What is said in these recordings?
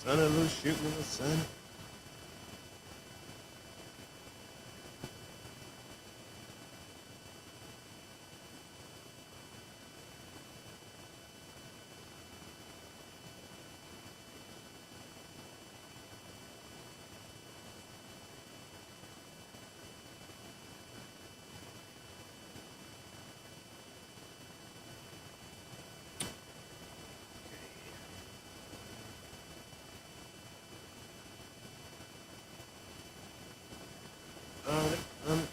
Son of a shit with the sun. Um,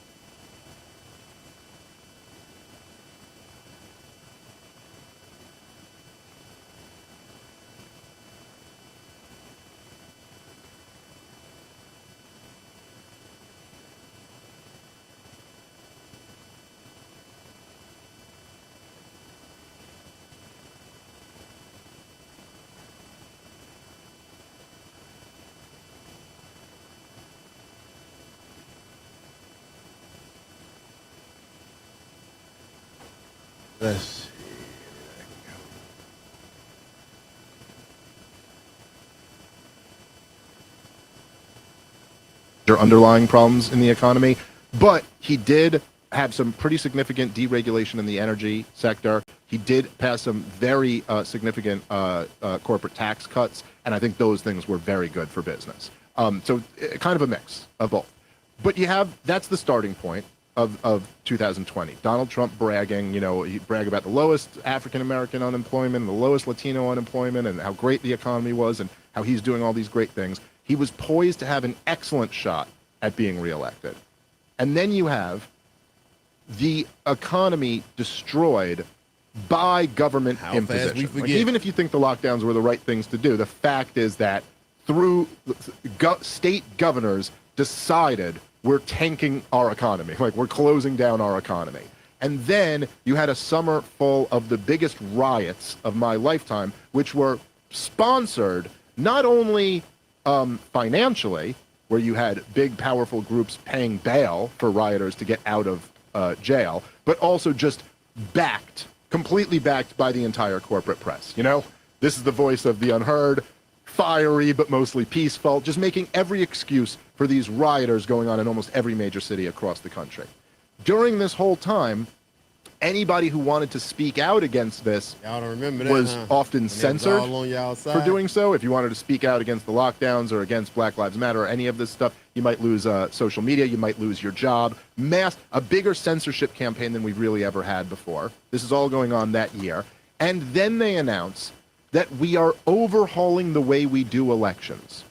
let's see. There are underlying problems in the economy, but he did have some pretty significant deregulation in the energy sector. He did pass some very significant corporate tax cuts, and I think those things were very good for business. So kind of a mix of both. But that's the starting point of 2020. Donald Trump bragging, he brag about the lowest African-American unemployment, the lowest Latino unemployment, and how great the economy was and how he's doing all these great things. He was poised to have an excellent shot at being reelected. And then you have the economy destroyed by government imposition. Even if you think the lockdowns were the right things to do, the fact is that through state governors decided we're tanking our economy, like we're closing down our economy. And then you had a summer full of the biggest riots of my lifetime, which were sponsored not only financially, where you had big, powerful groups paying bail for rioters to get out of jail, but also just completely backed by the entire corporate press. This is the voice of the unheard, fiery, but mostly peaceful, just making every excuse for these rioters going on in almost every major city across the country. During this whole time, anybody who wanted to speak out against this was often censored for doing so. If you wanted to speak out against the lockdowns or against Black Lives Matter or any of this stuff, you might lose social media, you might lose your job. A bigger censorship campaign than we've really ever had before. This is all going on that year. And then they announce that we are overhauling the way we do elections.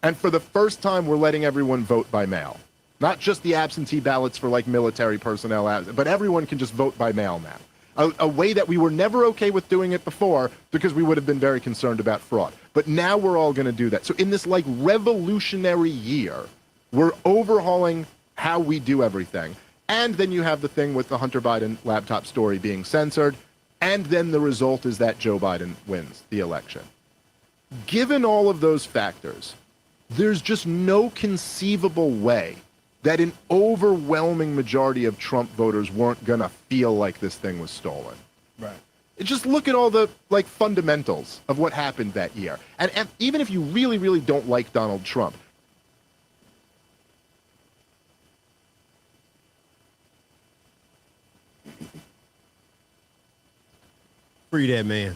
And for the first time, we're letting everyone vote by mail. Not just the absentee ballots for like military personnel, but everyone can just vote by mail now. A way that we were never okay with doing it before because we would have been very concerned about fraud. But now we're all going to do that. So in this like revolutionary year, we're overhauling how we do everything. And then you have the thing with the Hunter Biden laptop story being censored. And then the result is that Joe Biden wins the election. Given all of those factors, there's just no conceivable way that an overwhelming majority of Trump voters weren't going to feel like this thing was stolen. Right. Just look at all the fundamentals of what happened that year. And even if you really, really don't like Donald Trump, free that man.